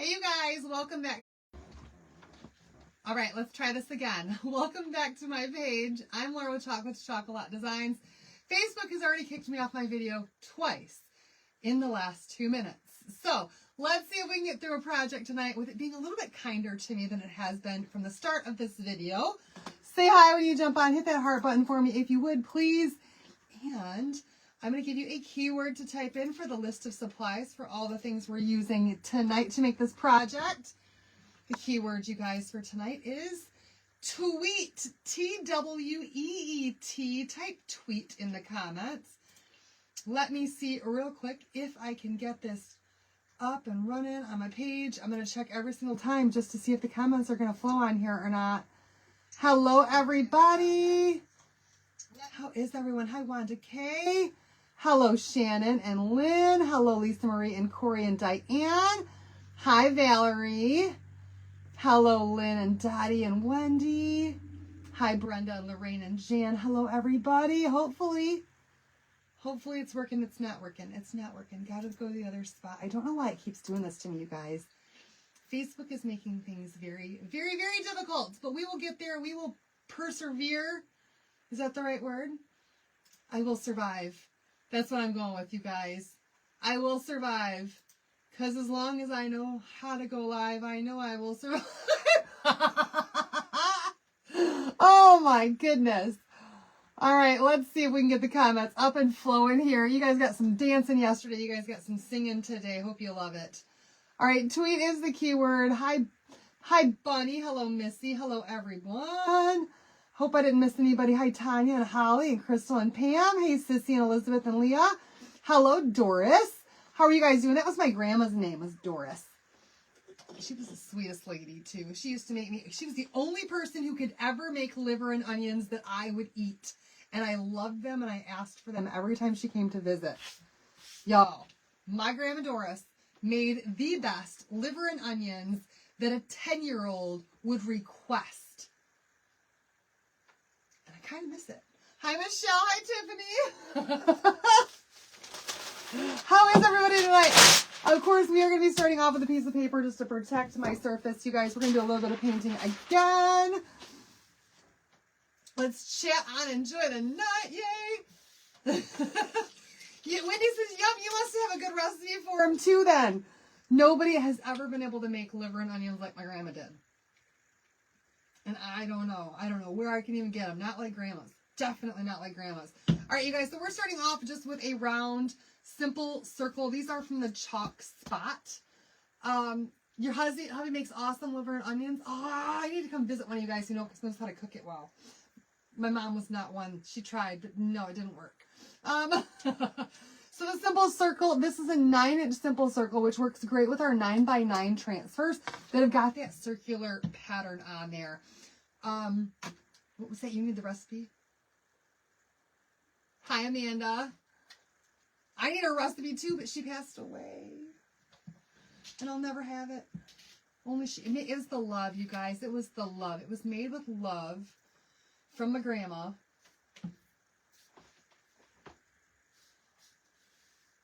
Hey you guys, welcome back. All right, let's try this again. Welcome back to my page. I'm Laura with Chocolate to Chocolat Designs. Facebook has already kicked me off my video twice in the last 2 minutes. So let's see if we can get through a project tonight with it being a little bit kinder to me than it has been from the start of this video. Say hi when you jump on. Hit that heart button for me if you would, please. And I'm going to give you a keyword to type in for the list of supplies for all the things we're using tonight to make this project. The keyword, you guys, for tonight is tweet. T-W-E-E-T. Type tweet in the comments. Let me see real quick if I can get this up and running on my page. I'm going to check every single time just to see if the comments are going to flow on here or not. Hello, everybody. How is everyone? Hi, Wanda K. Hello, Shannon and Lynn. Hello, Lisa Marie and Corey and Diane. Hi, Valerie. Hello, Lynn and Dottie and Wendy. Hi, Brenda and Lorraine and Jan. Hello, everybody. Hopefully it's working. It's not working. It's not working. Gotta go to the other spot. I don't know why it keeps doing this to me, you guys. Facebook is making things very, very, very difficult, but we will get there. We will persevere. Is that the right word? I will survive. That's what I'm going with, you guys. I will survive. Because as long as I know how to go live, I know I will survive. Oh my goodness. All right, let's see if we can get the comments up and flowing here. You guys got some dancing yesterday. You guys got some singing today. Hope you love it. All right, tweet is the keyword. Hi, Bunny. Hello, Missy. Hello, everyone. Hope I didn't miss anybody. Hi, Tanya and Holly and Crystal and Pam. Hey, Sissy and Elizabeth and Leah. Hello, Doris. How are you guys doing? That was my grandma's name, was Doris. She was the sweetest lady, too. She used to make me, she was the only person who could ever make liver and onions that I would eat. And I loved them, and I asked for them every time she came to visit. Y'all, my grandma Doris made the best liver and onions that a 10-year-old would request. And I kind of miss it. Hi, Michelle. Hi, Tiffany. How is everybody tonight? Of course, we are going to be starting off with a piece of paper just to protect my surface. You guys, we're going to do a little bit of painting again. Let's chat on, enjoy the night. Yay. Wendy says, yum, you must have a good recipe for him too then. Nobody has ever been able to make liver and onions like my grandma did. And I don't know where I can even get them. Not like grandma's. Definitely not like grandma's. All right, you guys, so we're starting off just with a round, simple circle. These are from the Chalk Spot. Your hubby makes awesome liver and onions. Oh, I need to come visit one of you guys who knows how to cook it well. My mom was not one. She tried, but no, it didn't work. So the simple circle, this is a 9-inch simple circle, which works great with our 9x9 transfers that have got that circular pattern on there. What was that? You need the recipe? Hi, Amanda. I need a recipe too, but she passed away. And I'll never have it. Only she, and it is the love, you guys. It was the love. It was made with love from my grandma.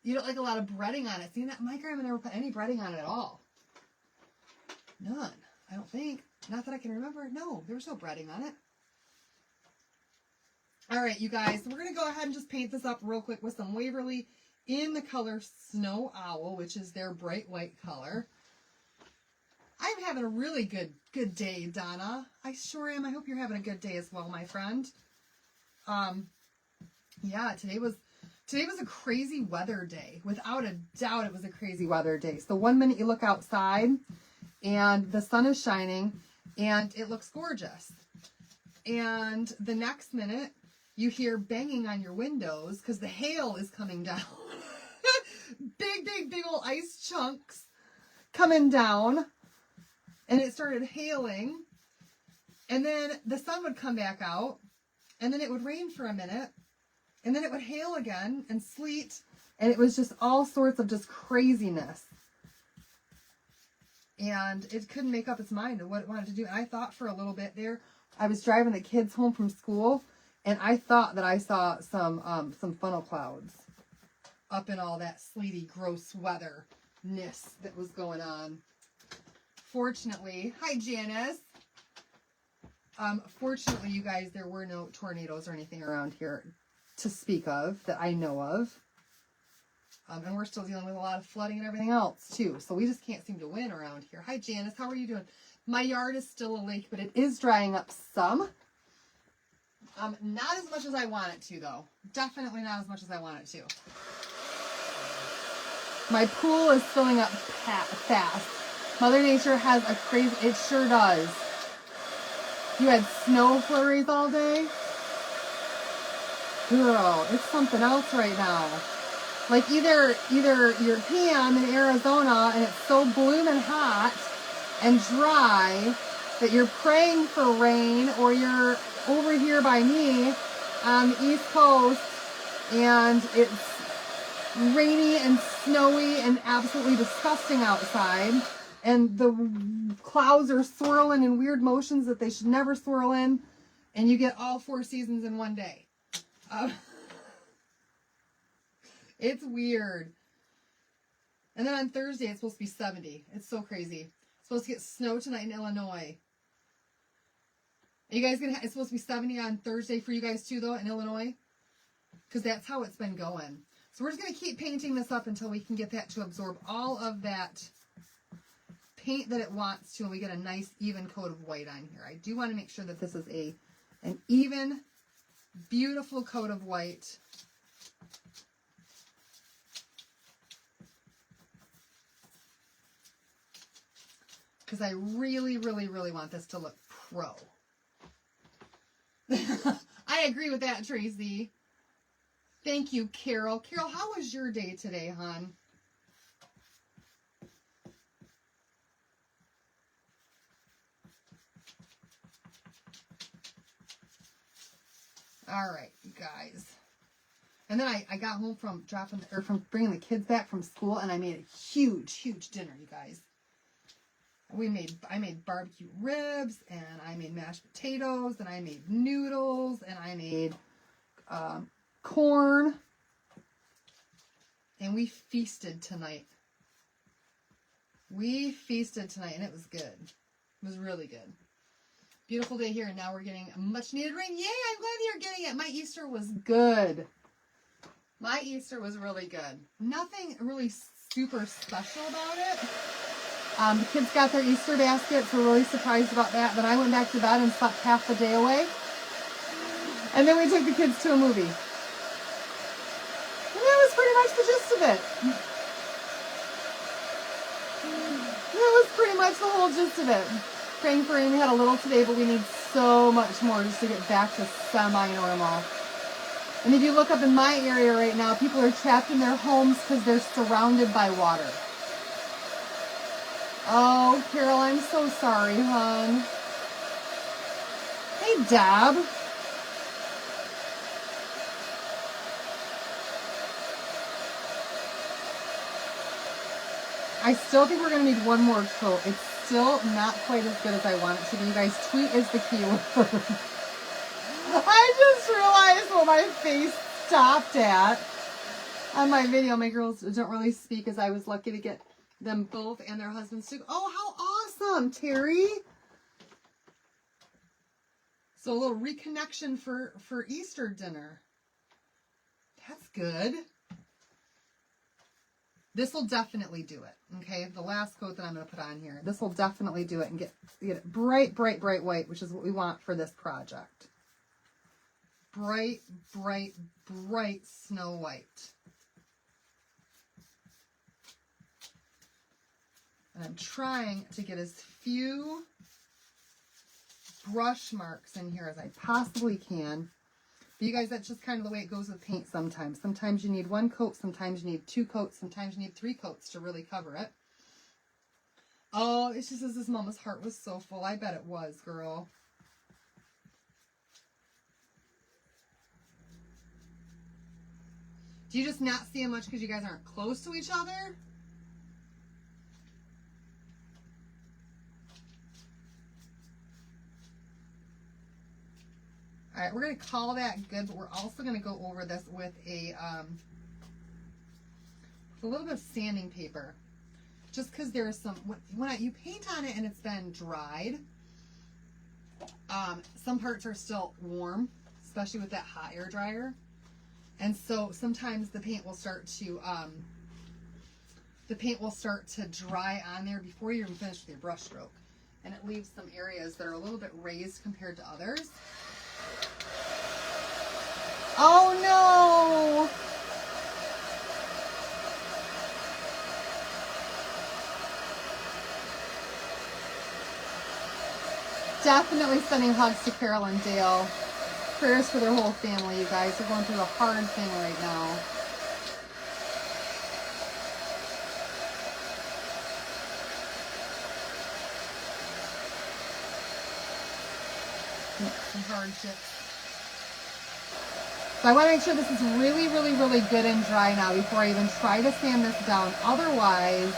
You don't like a lot of breading on it. See, that my grandma never put any breading on it at all. None. I don't think. Not that I can remember. No, there was no breading on it. All right, you guys. So we're going to go ahead and just paint this up real quick with some Waverly in the color Snow Owl, which is their bright white color. I'm having a really good day, Donna. I sure am. I hope you're having a good day as well, my friend. Yeah, today was a crazy weather day. Without a doubt, it was a crazy weather day. So 1 minute you look outside and the sun is shining and it looks gorgeous. And the next minute you hear banging on your windows because the hail is coming down. big old ice chunks coming down. And it started hailing. And then the sun would come back out. And then it would rain for a minute. And then it would hail again and sleet. And it was just all sorts of just craziness. And it couldn't make up its mind of what it wanted to do. And I thought for a little bit there, I was driving the kids home from school. And I thought that I saw some funnel clouds up in all that sleety, gross weatherness that was going on. fortunately, hi Janice. Fortunately, you guys, there were no tornadoes or anything around here to speak of that I know of. And we're still dealing with a lot of flooding and everything else too. So we just can't seem to win around here. Hi Janice, how are you doing? My yard is still a lake, but it is drying up some. Not as much as I want it to though. Definitely not as much as I want it to. My pool is filling up fast. Mother Nature has a crazy, it sure does. You had snow flurries all day? Girl, it's something else right now. Like either you're Pam in Arizona and it's so blooming hot and dry that you're praying for rain, or you're over here by me on the East Coast and it's rainy and snowy and absolutely disgusting outside, and the clouds are swirling in weird motions that they should never swirl in, and you get all 4 seasons in one day. It's weird. And then on Thursday, it's supposed to be 70. It's so crazy. It's supposed to get snow tonight in Illinois. Are you guys it's supposed to be 70 on Thursday for you guys too, though, in Illinois? Because that's how it's been going. So we're just going to keep painting this up until we can get that to absorb all of that paint that it wants to, and we get a nice even coat of white on here. I do want to make sure that this is an even, beautiful coat of white. Because I really, really, really want this to look pro. I agree with that, Tracy. Thank you, Carol. Carol, how was your day today, hon? All right, you guys. And then I got home from from bringing the kids back from school, and I made a huge, huge dinner, you guys. I made barbecue ribs, and I made mashed potatoes, and I made noodles, and I made corn, and we feasted tonight. We feasted tonight, and it was good. It was really good. Beautiful day here, and now we're getting much needed rain. Yay, I'm glad you're getting it. My Easter was good. My Easter was really good. Nothing really super special about it. The kids got their Easter baskets. We're really surprised about that. Then I went back to bed and slept half the day away. And then we took the kids to a movie. And that was pretty much the gist of it. That was pretty much the whole gist of it. Praying for rain. We had a little today, but we need so much more just to get back to semi-normal. And if you look up in my area right now, people are trapped in their homes because they're surrounded by water. Oh, Carol, I'm so sorry, hon. Hey, Deb. I still think we're going to need one more coat. It's still not quite as good as I want it to be. You guys, tweet is the key word. I just realized what my face stopped at on my video. My girls don't really speak, as I was lucky to get them both and their husbands to. Oh, how awesome, Terry. So a little reconnection for Easter dinner. That's good. This will definitely do it, okay? The last coat that I'm going to put on here. This will definitely do it and get it bright, bright, bright white, which is what we want for this project. Bright, bright, bright snow white. And I'm trying to get as few brush marks in here as I possibly can. But you guys, that's just kind of the way it goes with paint sometimes. Sometimes you need one coat, sometimes you need 2 coats, sometimes you need 3 coats to really cover it. Oh, it's just as this mama's heart was so full. I bet it was, girl. Do you just not see it much because you guys aren't close to each other? All right, we're going to call that good, but we're also going to go over this with a little bit of sanding paper. just because there's some, when you paint on it and it's been dried, some parts are still warm, especially with that hot air dryer. And so sometimes the paint will start to dry on there before you're even finished with your brush stroke. And it leaves some areas that are a little bit raised compared to others. Oh no! Definitely sending hugs to Carol and Dale. Prayers for their whole family, you guys. They're going through a hard thing right now. Some hardships. So I want to make sure this is really, really, really good and dry now before I even try to sand this down. Otherwise,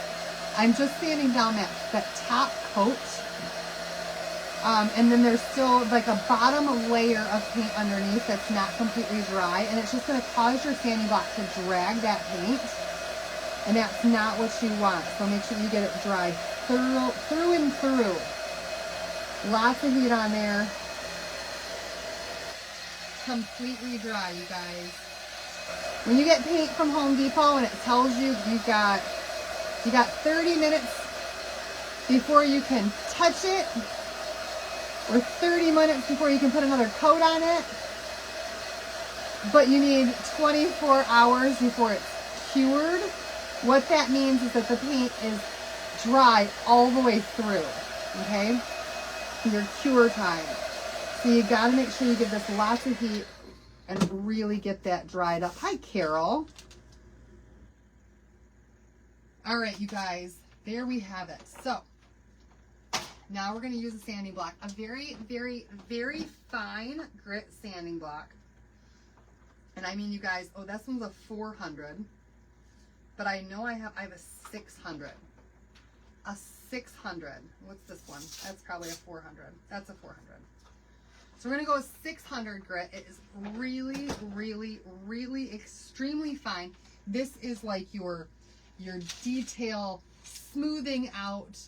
I'm just sanding down that top coat. And then there's still like a bottom layer of paint underneath that's not completely dry. And it's just going to cause your sanding block to drag that paint. And that's not what you want. So make sure you get it dry through and through. Lots of heat on there. Completely dry, you guys. When you get paint from Home Depot and it tells you you got 30 minutes before you can touch it, or 30 minutes before you can put another coat on it, but you need 24 hours before it's cured, what that means is that the paint is dry all the way through, okay? Your cure time. So you gotta make sure you give this lots of heat and really get that dried up. Hi, Carol. All right, you guys, there we have it. So now we're gonna use a sanding block, a very, very, very fine grit sanding block. And I mean, you guys, oh, this one's a 400, but I know I have a 600. A 600. What's this one? That's probably a 400. That's a 400. So we're going to go with 600 grit. It is really, really, really extremely fine. This is like your detail smoothing out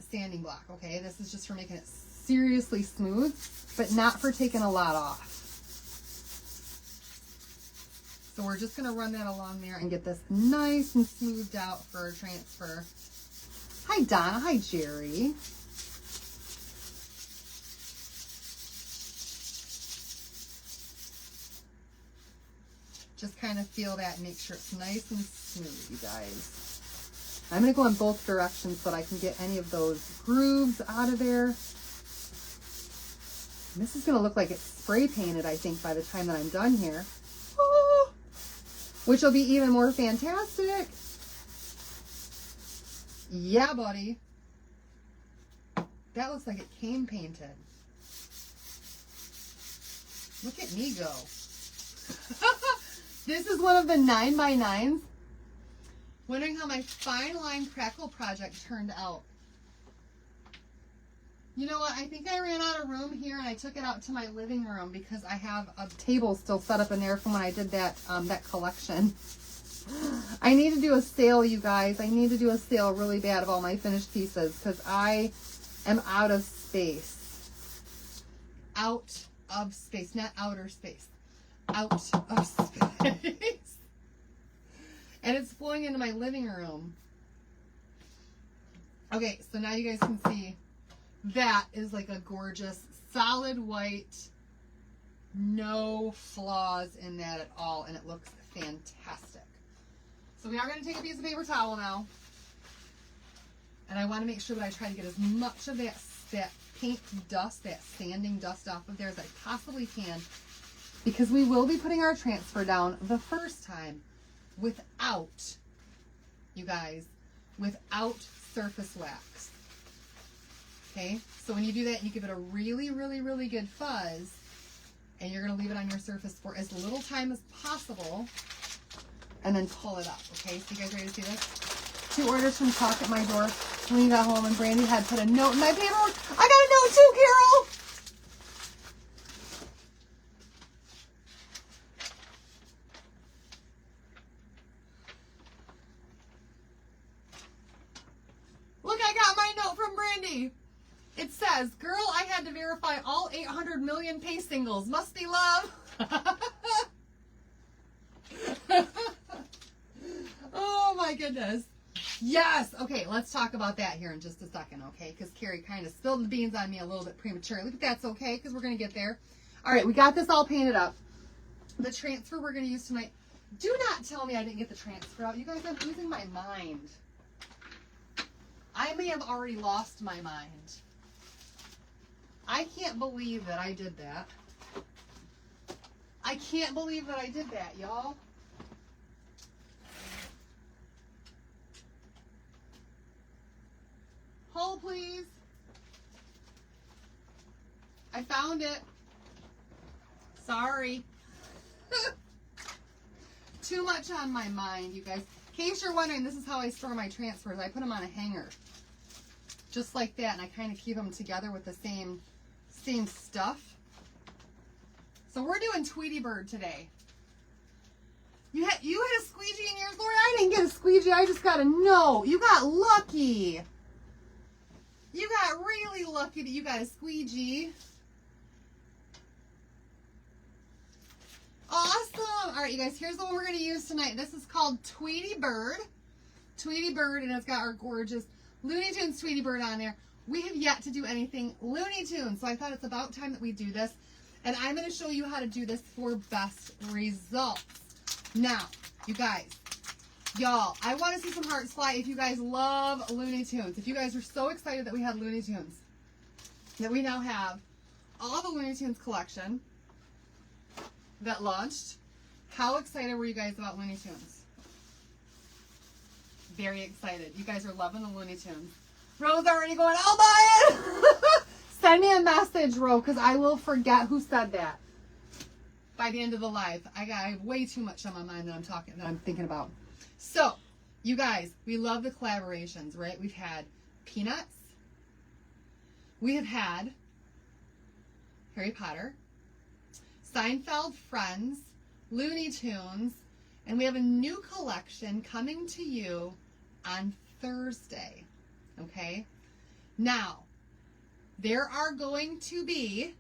sanding block, okay? This is just for making it seriously smooth, but not for taking a lot off. So we're just going to run that along there and get this nice and smoothed out for our transfer. Hi, Donna. Hi, Jerry. Just kind of feel that and make sure it's nice and smooth, you guys. I'm going to go in both directions so that I can get any of those grooves out of there. And this is going to look like it's spray painted, I think, by the time that I'm done here. Oh, which will be even more fantastic. Yeah, buddy. That looks like it came painted. Look at me go. This is one of the 9x9s. Wondering how my fine line crackle project turned out. You know what? I think I ran out of room here and I took it out to my living room because I have a table still set up in there from when I did that collection. I need to do a sale, you guys. I need to do a sale really bad of all my finished pieces because I am out of space. Out of space, not outer space. Out of space. And it's flowing into my living room. Okay, so now you guys can see that is like a gorgeous solid white, no flaws in that at all, and it looks fantastic. So we are going to take a piece of paper towel now, and I want to make sure that I try to get as much of that paint dust, that sanding dust off of there as I possibly can, because we will be putting our transfer down the first time without, you guys, without surface wax. Okay, so when you do that, you give it a really, really, really good fuzz, and you're going to leave it on your surface for as little time as possible, and then pull it up. Okay, so you guys ready to see this? 2 orders from Talk at my door when you got home, and Brandy had put a note in my paperwork. I got a note too, Carol! Tweety. It says, girl, I had to verify all 800 million pay singles. Must be love. Oh my goodness. Yes. Okay, let's talk about that here in just a second, okay? Because Carrie kind of spilled the beans on me a little bit prematurely, but that's okay because we're going to get there. All right, we got this all painted up. The transfer we're going to use tonight. Do not tell me I didn't get the transfer out. You guys, I'm losing my mind. I may have already lost my mind. I can't believe that I did that. I can't believe that I did that, y'all. Hold, please. I found it. Sorry. Too much on my mind, you guys. In case you're wondering, this is how I store my transfers. I put them on a hanger. Just like that, and I kind of keep them together with the same stuff. So we're doing Tweety Bird today. You had a squeegee in yours, Lori? I didn't get a squeegee. I just got a no. You got lucky. You got really lucky that you got a squeegee. Awesome. All right, you guys, here's the one we're going to use tonight. This is called Tweety Bird. Tweety Bird, and it's got our gorgeous Looney Tunes Tweety Bird on there. We have yet to do anything Looney Tunes, so I thought it's about time that we do this. And I'm going to show you how to do this for best results. Now, you guys, y'all, I want to see some hearts fly if you guys love Looney Tunes. If you guys are so excited that we had Looney Tunes, that we now have all the Looney Tunes collection that launched. How excited were you guys about Looney Tunes? Very excited. You guys are loving the Looney Tunes. Ro's already going, I'll buy it. Send me a message, Ro, because I will forget who said that by the end of the live. I have way too much on my mind that I'm thinking about. So, you guys, we love the collaborations, right? We've had Peanuts. We have had Harry Potter, Seinfeld, Friends, Looney Tunes, and we have a new collection coming to you on Thursday. Okay? Now, there are going to be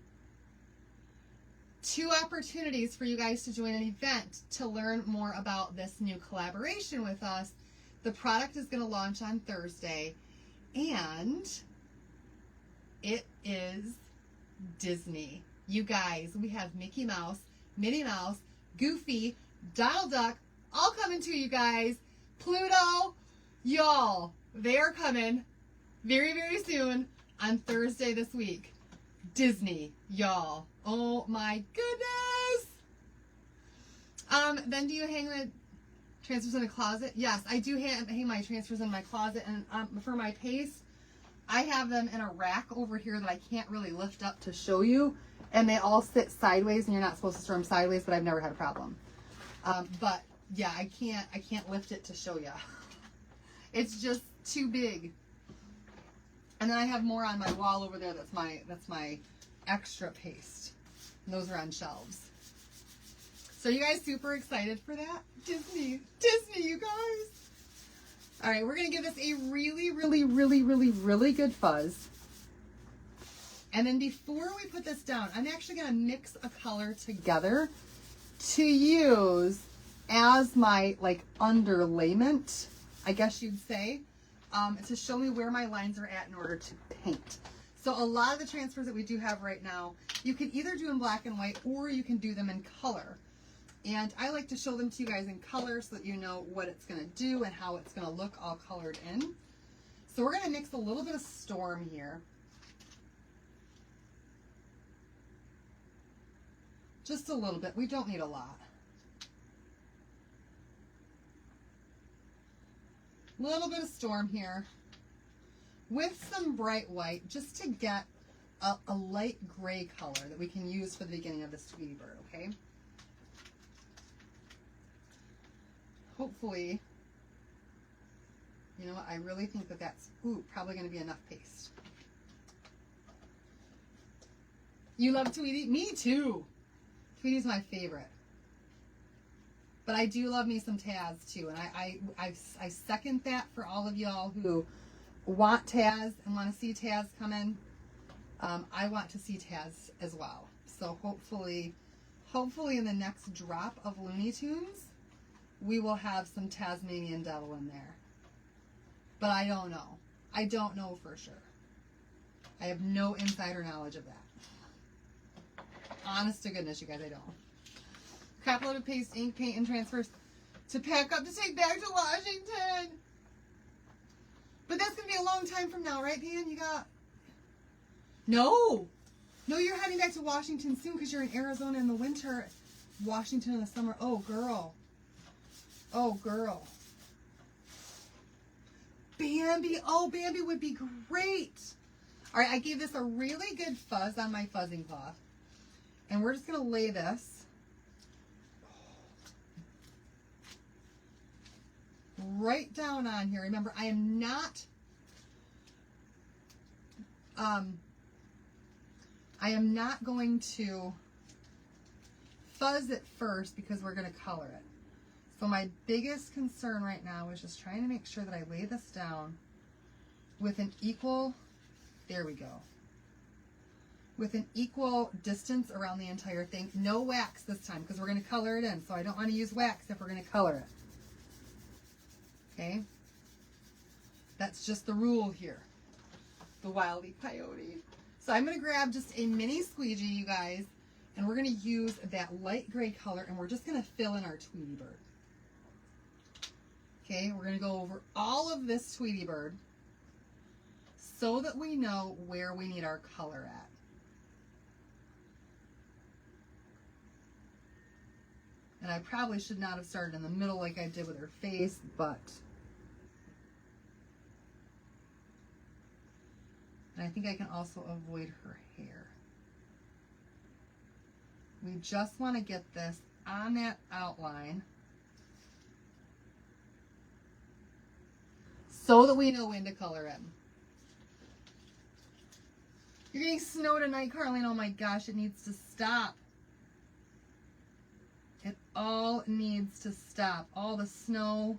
2 opportunities for you guys to join an event to learn more about this new collaboration with us. The product is going to launch on Thursday, and it is Disney. You guys, we have Mickey Mouse, Minnie Mouse, Goofy, Donald Duck, all coming to you guys. Pluto, y'all, they are coming very, very soon on Thursday this week. Disney, y'all. Oh my goodness. Then do you hang the transfers in a closet? Yes, I do hang my transfers in my closet. And for my paste, I have them in a rack over here that I can't really lift up to show you. And they all sit sideways, and you're not supposed to store them sideways, but I've never had a problem. But yeah, I can't lift it to show you. It's just too big. And then I have more on my wall over there. That's my extra paste. And those are on shelves. So you guys super excited for that? Disney, you guys. All right, we're going to give this a really, really, really, really, really good fuzz. And then before we put this down, I'm actually going to mix a color together to use as my underlayment, I guess you'd say, to show me where my lines are at in order to paint. So a lot of the transfers that we do have right now, you can either do in black and white or you can do them in color. And I like to show them to you guys in color so that you know what it's going to do and how it's going to look all colored in. So we're going to mix a little bit of Storm here. Just a little bit. We don't need a lot. Little bit of Storm here with some bright white just to get a light gray color that we can use for the beginning of this Tweety Bird, okay? Hopefully, you know what, I really think that that's probably going to be enough paste. You love Tweety? Me too. Tweety's my favorite. But I do love me some Taz too. And I second that for all of y'all who want Taz and want to see Taz come in, I want to see Taz as well. So hopefully in the next drop of Looney Tunes, we will have some Tasmanian Devil in there. But I don't know. I don't know for sure. I have no insider knowledge of that. Honest to goodness, you guys, I don't. Crap load of paste, ink, paint, and transfers to pack up to take back to Washington. But that's going to be a long time from now, right, Pan? You got... No, you're heading back to Washington soon because you're in Arizona in the winter, Washington in the summer. Oh, girl. Bambi. Oh, Bambi would be great. All right, I gave this a really good fuzz on my fuzzing cloth. And we're just going to lay this right down on here. Remember, I am not... I am not going to fuzz it first because we're going to color it. So my biggest concern right now is just trying to make sure that I lay this down with an equal, there we go, with an equal distance around the entire thing. No wax this time because we're going to color it in. So I don't want to use wax if we're going to color it. Okay? That's just the rule here. The Wile E. Coyote. So I'm going to grab just a mini squeegee, you guys, and we're going to use that light gray color, and we're just going to fill in our Tweety Bird. Okay, we're going to go over all of this Tweety Bird so that we know where we need our color at. And I probably should not have started in the middle like I did with her face, but... And I think I can also avoid her hair. We just want to get this on that outline so that we know when to color in. You're getting snow tonight, Carlene. Oh my gosh, it needs to stop. It all needs to stop. All the snow,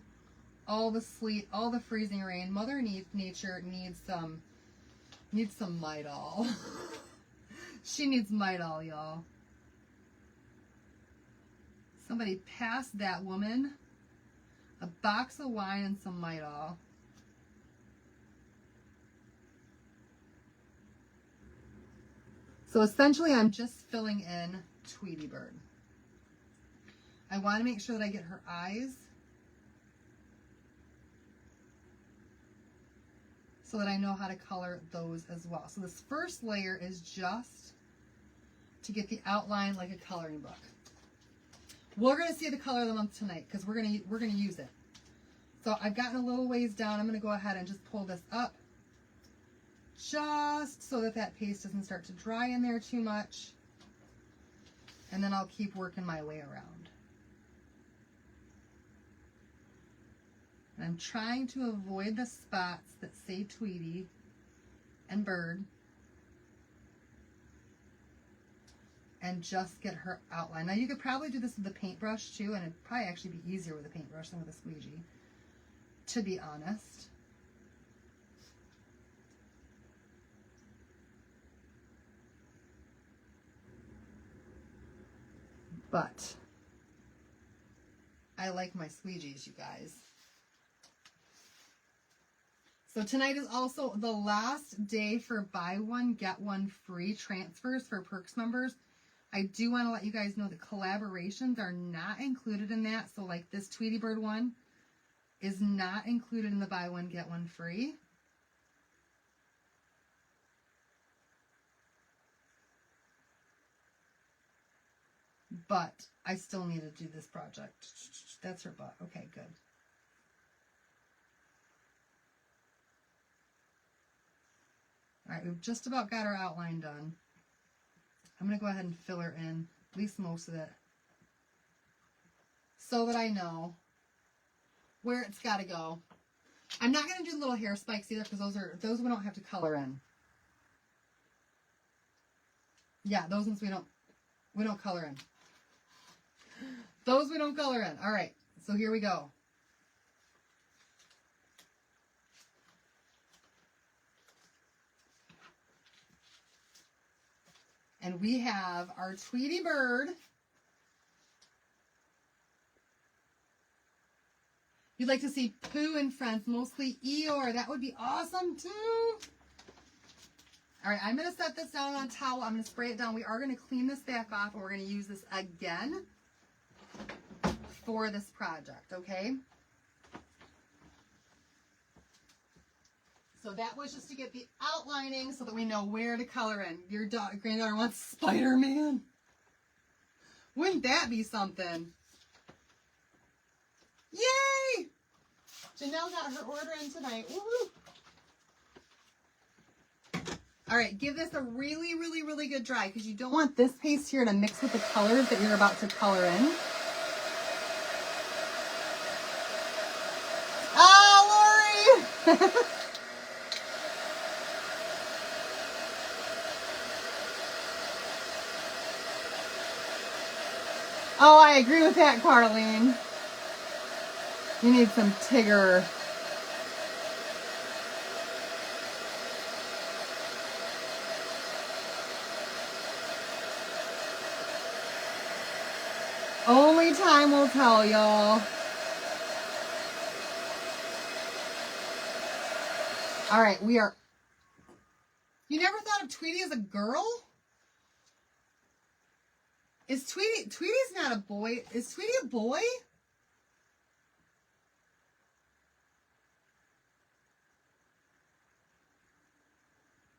all the sleet, all the freezing rain. Mother Nature needs some Midol. She needs Midol, y'all. Somebody pass that woman a box of wine and some Midol. So essentially I'm just filling in Tweety Bird. I want to make sure that I get her eyes so that I know how to color those as well. So this first layer is just to get the outline like a coloring book. We're going to see the color of the month tonight because we're going to use it. So I've gotten a little ways down. I'm going to go ahead and just pull this up just so that that paste doesn't start to dry in there too much. And then I'll keep working my way around. And I'm trying to avoid the spots that say Tweety and Bird. And just get her outline. Now you could probably do this with a paintbrush too, and it'd probably actually be easier with a paintbrush than with a squeegee, to be honest. But I like my squeegees, you guys. So tonight is also the last day for buy one, get one free transfers for Perks members. I do want to let you guys know that collaborations are not included in that. So like this Tweety Bird one is not included in the buy one, get one free. But I still need to do this project. That's her butt. Okay, good. All right, we've just about got our outline done. I'm going to go ahead and fill her in, at least most of it, so that I know where it's got to go. I'm not going to do little hair spikes either because those we don't have to color in. Yeah, those ones we don't color in. Those we don't color in. All right, so here we go. And we have our Tweety bird. You'd like to see Pooh and friends, mostly Eeyore. That would be awesome too. All right, I'm going to set this down on a towel. I'm going to spray it down. We are going to clean this back off, and we're going to use this again for this project, okay? So that was just to get the outlining so that we know where to color in. Your granddaughter wants Spider-Man. Wouldn't that be something? Yay! Janelle got her order in tonight. Woohoo! All right, give this a really, really, really good dry because you don't want this paste here to mix with the colors that you're about to color in. Oh, Lori! Oh, I agree with that, Carlene. You need some Tigger. Only time will tell, y'all. All right, we are... You never thought of Tweety as a girl? Is Tweety... Tweety's not a boy. Is Tweety a boy?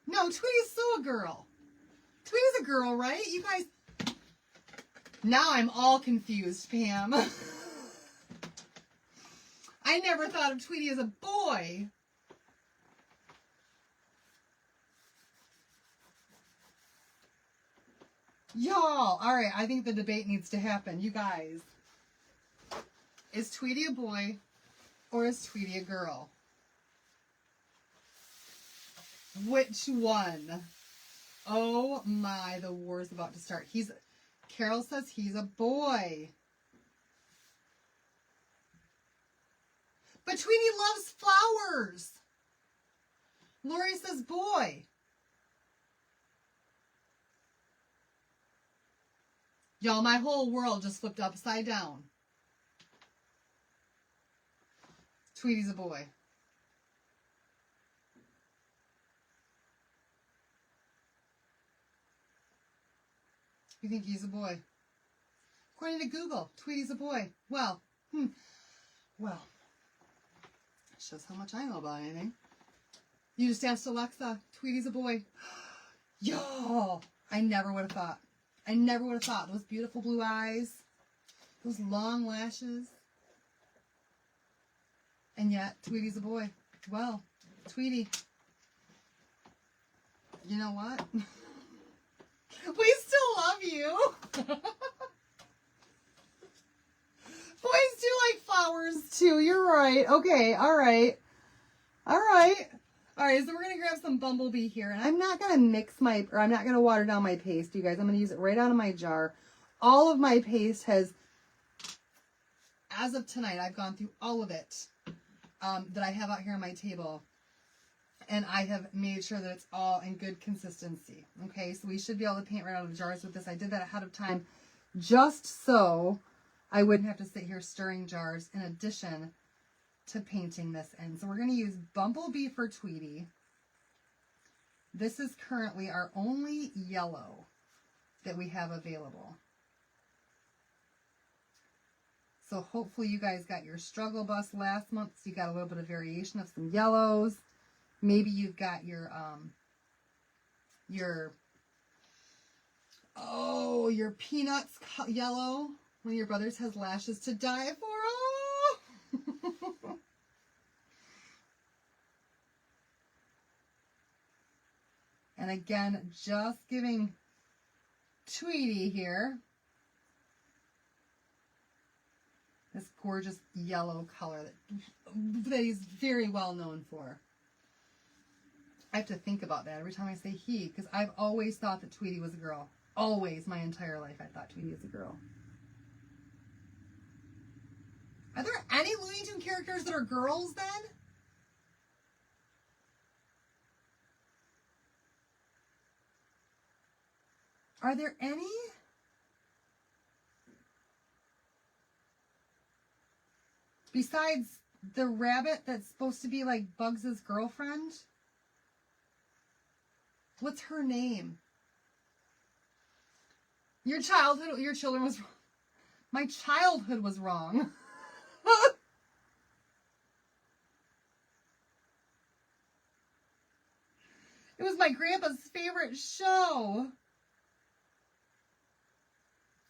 No, Tweety's still a girl. Tweety's a girl, right? You guys... Now I'm all confused, Pam. I never thought of Tweety as a boy. Y'all, all right, I think the debate needs to happen. You guys, is Tweety a boy or is Tweety a girl? Which one? Oh my, the war's about to start. Carol says he's a boy. But Tweety loves flowers. Lori says boy. Y'all, my whole world just flipped upside down. Tweety's a boy. You think he's a boy? According to Google, Tweety's a boy. Well, well, that shows how much I know about anything. You just asked Alexa, Tweety's a boy. Y'all, I never would have thought. I never would have thought. Those beautiful blue eyes, those long lashes. And yet, Tweety's a boy. Well, Tweety, you know what? We still love you. Boys do like flowers too. You're right. Okay. All right. All right. All right. So we're going to grab some Bumblebee here. And I'm not going to I'm not going to water down my paste, you guys. I'm going to use it right out of my jar. All of my paste has, as of tonight, I've gone through all of it that I have out here on my table. And I have made sure that it's all in good consistency. Okay, so we should be able to paint right out of the jars with this. I did that ahead of time just so I wouldn't have to sit here stirring jars in addition to painting this in. So we're going to use Bumblebee for Tweety. This is currently our only yellow that we have available. So hopefully you guys got your struggle bus last month, so you got a little bit of variation of some yellows. Maybe you've got your Peanuts yellow. One of your brothers has lashes to die for. Oh! And again, just giving Tweety here this gorgeous yellow color that he's very well known for. I have to think about that every time I say he, because I've always thought that Tweety was a girl. Always, my entire life, I thought Tweety was a girl. Are there any Looney Tunes characters that are girls then? Are there any? Besides the rabbit that's supposed to be like Bugs' girlfriend? What's her name? Your children was wrong. My childhood was wrong. It was my grandpa's favorite show.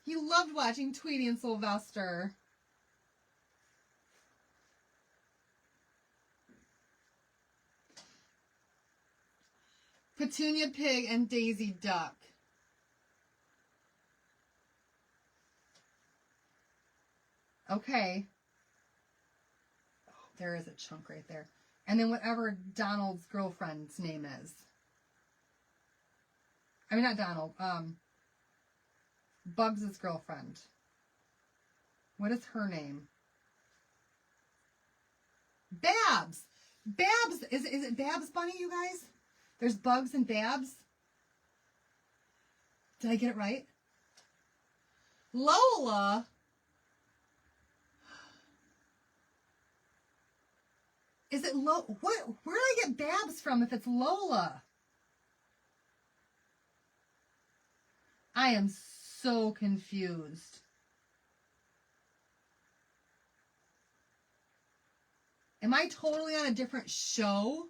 He loved watching Tweety and Sylvester. Petunia Pig and Daisy Duck. Okay. Oh, there is a chunk right there. And then whatever Donald's girlfriend's name is. I mean, not Donald. Bugs' girlfriend. What is her name? Babs. Babs. Is it Babs Bunny, you guys? There's Bugs and Babs. Did I get it right? Lola. Is it Lola? What? Where did I get Babs from if it's Lola? I am so confused. Am I totally on a different show?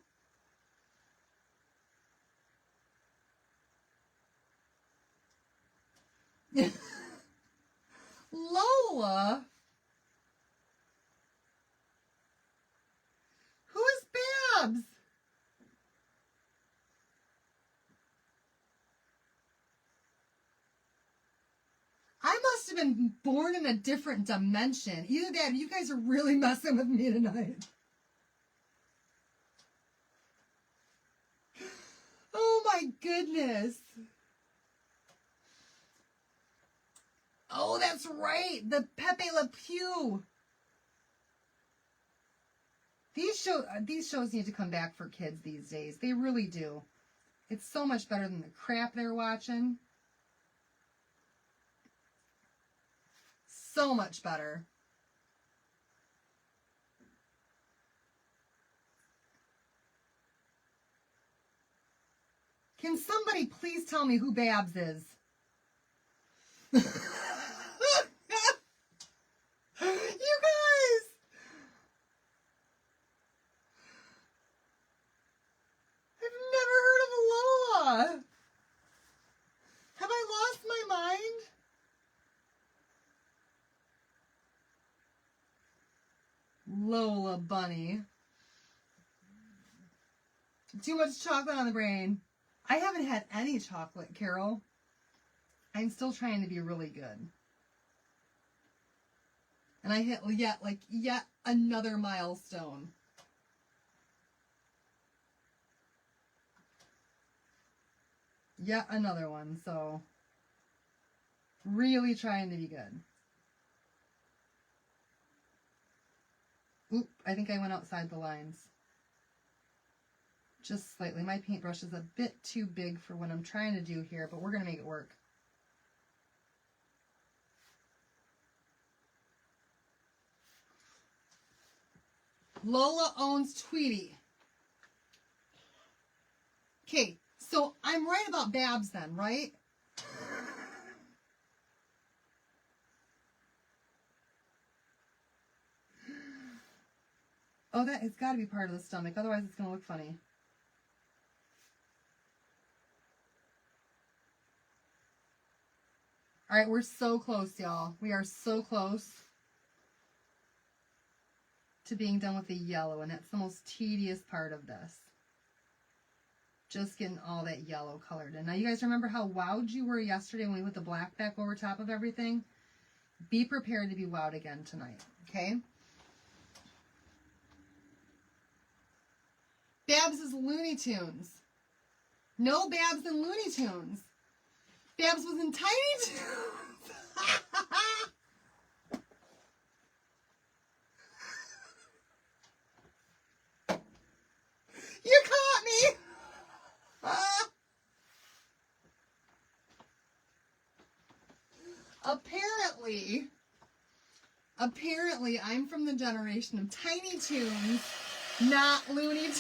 Lola? Who is Babs? I must have been born in a different dimension. Either that or you guys are really messing with me tonight. Oh my goodness. Oh, that's right. The Pepe Le Pew. These shows need to come back for kids these days. They really do. It's so much better than the crap they're watching. So much better. Can somebody please tell me who Babs is? You guys! I've never heard of Lola. Have I lost my mind? Lola Bunny. Too much chocolate on the brain. I haven't had any chocolate, Carol. I'm still trying to be really good. And I hit yet another milestone. Yet another one, so really trying to be good. Oop, I think I went outside the lines. Just slightly. My paintbrush is a bit too big for what I'm trying to do here, but we're going to make it work. Lola owns Tweety. Okay, so I'm right about Babs then, right? Oh, that it's got to be part of the stomach, otherwise it's going to look funny. All right, we're so close, y'all. We are so close to being done with the yellow, and that's the most tedious part of this. Just getting all that yellow colored in. Now, you guys remember how wowed you were yesterday when we put the black back over top of everything? Be prepared to be wowed again tonight, okay? Babs is Looney Tunes. No Babs in Looney Tunes. Babs was in Tiny Toons. You caught me. apparently I'm from the generation of Tiny Toons, not Looney Tunes.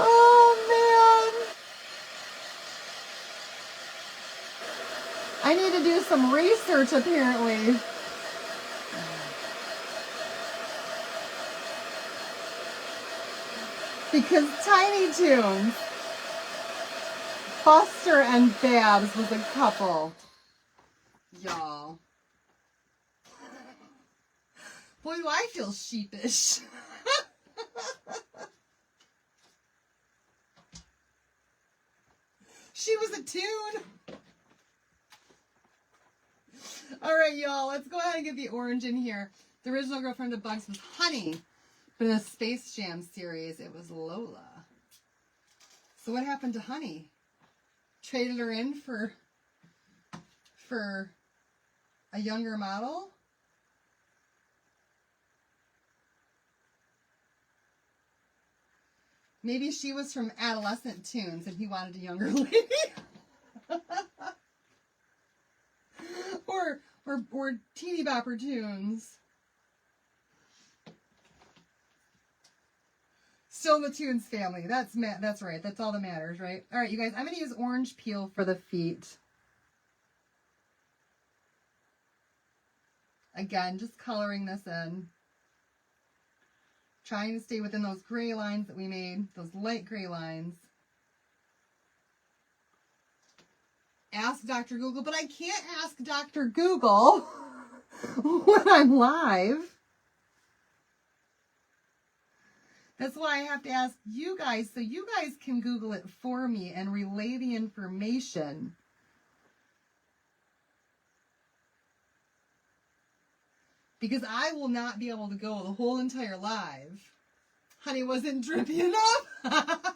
Oh, man. I need to do some research, apparently. Because Tiny Toons, Buster and Babs was a couple. Y'all. Boy, do I feel sheepish. She was a tune. All right, y'all, let's go ahead and get the orange in here. The original girlfriend of Bugs was Honey, but in a Space Jam series, it was Lola. So what happened to Honey? Traded her in for a younger model? Maybe she was from Adolescent Tunes and he wanted a younger lady. or Teeny Bopper Tunes. Still the Tunes family. That's right. That's all that matters, right? All right, you guys. I'm going to use orange peel for the feet. Again, just coloring this in. Trying to stay within those gray lines that we made. Those light gray lines. Ask Dr. Google, but I can't ask Dr. Google when I'm live. That's why I have to ask you guys, so you guys can Google it for me and relay the information. Because I will not be able to go the whole entire live. Honey wasn't drippy enough.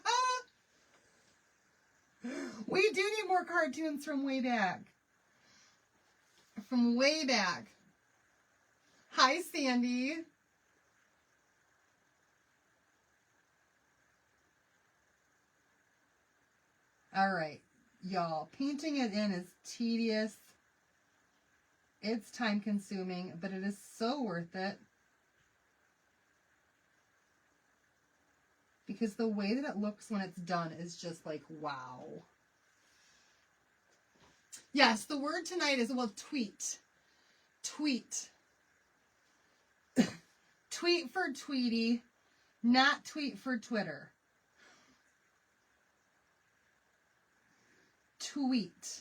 We do need more cartoons from way back. From way back. Hi, Sandy. All right, y'all. Painting it in is tedious. It's time consuming, but it is so worth it. Because the way that it looks when it's done is just like, wow. Yes, the word tonight is, well, tweet. Tweet. Tweet for Tweety, not tweet for Twitter. Tweet.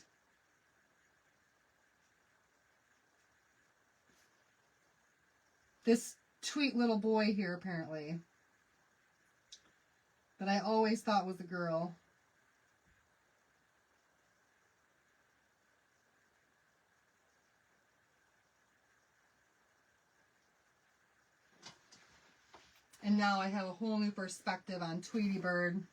This tweet little boy here, apparently, that I always thought was a girl. And now I have a whole new perspective on Tweety Bird.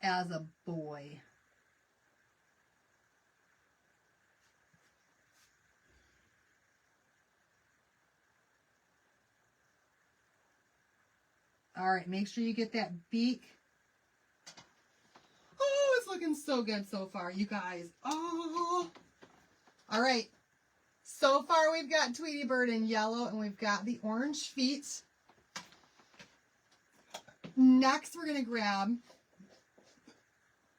As a boy. All right, make sure you get that beak. Oh, it's looking so good so far, you guys. Oh. All right. So far, we've got Tweety Bird in yellow, and we've got the orange feet. Next, we're going to grab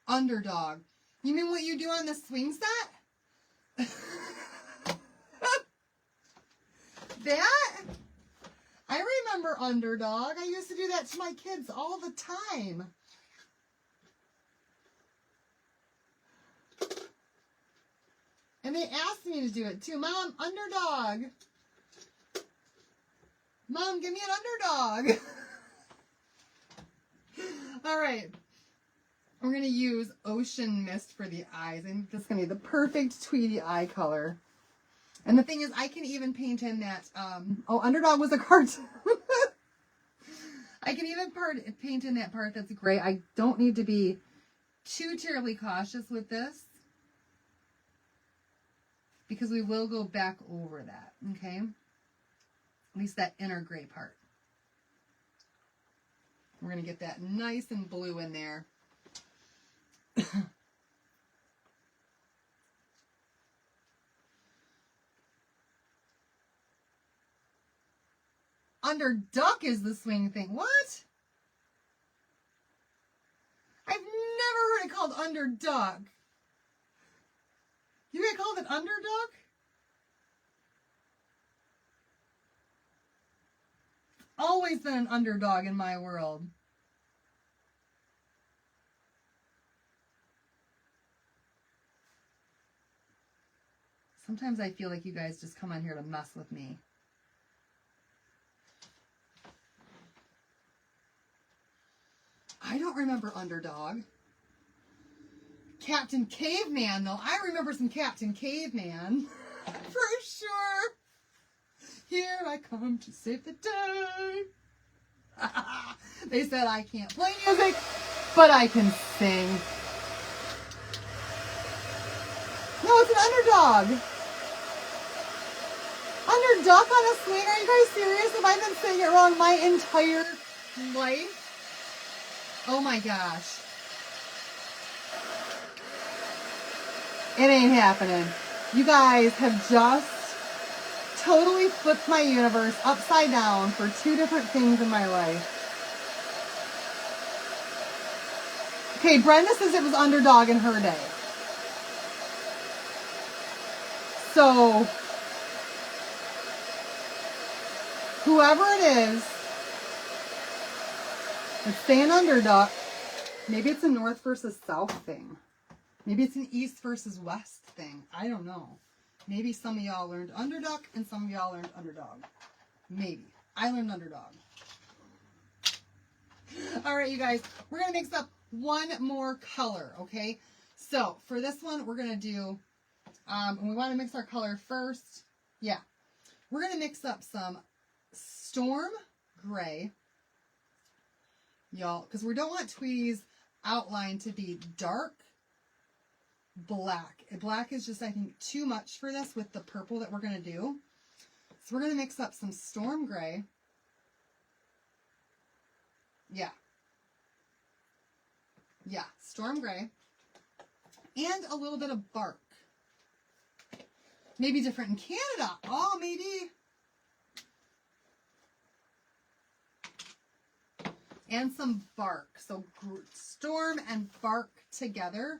Underdog. You mean what you do on the swing set? That? I remember Underdog. I used to do that to my kids all the time. And they asked me to do it too. Mom, Underdog. Mom, give me an Underdog. All right. We're going to use Ocean Mist for the eyes. I think this is going to be the perfect Tweety eye color. And the thing is, I can even paint in that, Underdog was a cartoon. I can even paint in that part that's gray. I don't need to be too terribly cautious with this, because we will go back over that, okay? At least that inner gray part. We're going to get that nice and blue in there. Under duck is the swing thing. What? I've never heard it called under duck. You get called an underdog? Always been an underdog in my world. Sometimes I feel like you guys just come on here to mess with me. I don't remember underdog. Captain Caveman, though. I remember some Captain Caveman. For sure. Here I come to save the day. They said I can't play music, but I can sing. No, it's an underdog. Underdog on a swing? Are you guys serious? Have I been saying it wrong my entire life? Oh my gosh. It ain't happening. You guys have just totally flipped my universe upside down for two different things in my life. Okay, Brenda says it was underdog in her day. So, whoever it is, let's say an underdog. Maybe it's a north versus south thing. Maybe it's an east versus west thing. I don't know. Maybe some of y'all learned underdog and some of y'all learned underdog. Maybe. I learned underdog. All right, you guys. We're going to mix up one more color, okay? So, for this one, we're going to do, and we want to mix our color first. Yeah. We're going to mix up some Storm Gray. Y'all, because we don't want Tweety's outline to be dark black. Black is just, I think, too much for this with the purple that we're going to do. So we're going to mix up some Storm Gray. Yeah. Yeah, Storm Gray. And a little bit of bark. Maybe different in Canada. Oh, maybe. And some bark. So storm and bark together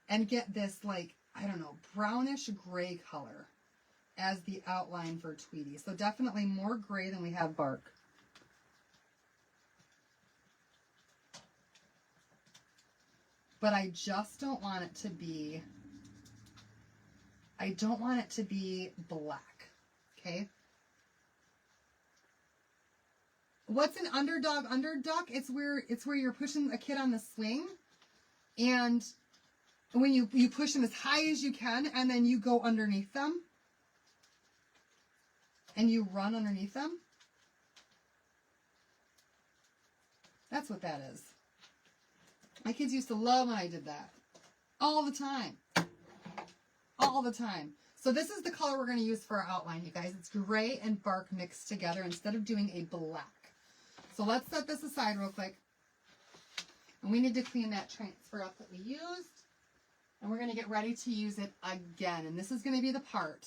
and get this, like, I don't know, brownish gray color as the outline for Tweety. So definitely more gray than we have bark. But I just don't want it to be, I don't want it to be black. Okay? What's an underdog underduck? It's where you're pushing a kid on the swing, and when you push them as high as you can, and then you go underneath them, and you run underneath them. That's what that is. My kids used to love when I did that. All the time. All the time. So this is the color we're going to use for our outline, you guys. It's gray and bark mixed together instead of doing a black. So let's set this aside real quick. And we need to clean that transfer up that we used. And we're going to get ready to use it again. And this is going to be the part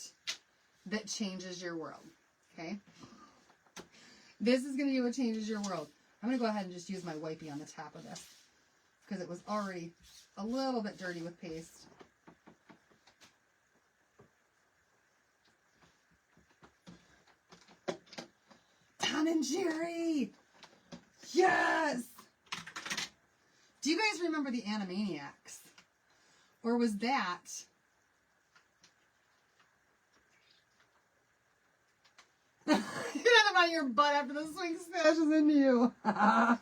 that changes your world. Okay? This is going to be what changes your world. I'm going to go ahead and just use my wipey on the top of this, because it was already a little bit dirty with paste. Tom and Jerry! Yes! Do you guys remember the Animaniacs? Or was that... You had them on your butt after the swing smashes into you. The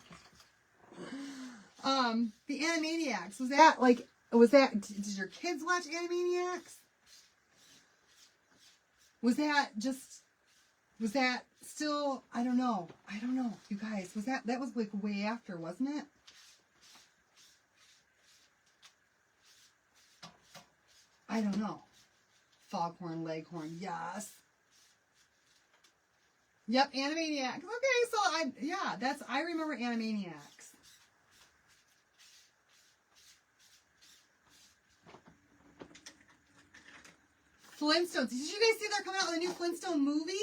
Animaniacs. Was that, did your kids watch Animaniacs? Was that still, I don't know, you guys, that was like way after, wasn't it? I don't know. Foghorn Leghorn, yes. Yep, Animaniacs. Okay, so I remember Animaniacs. Flintstones. Did you guys see they're coming out with a new Flintstone movie?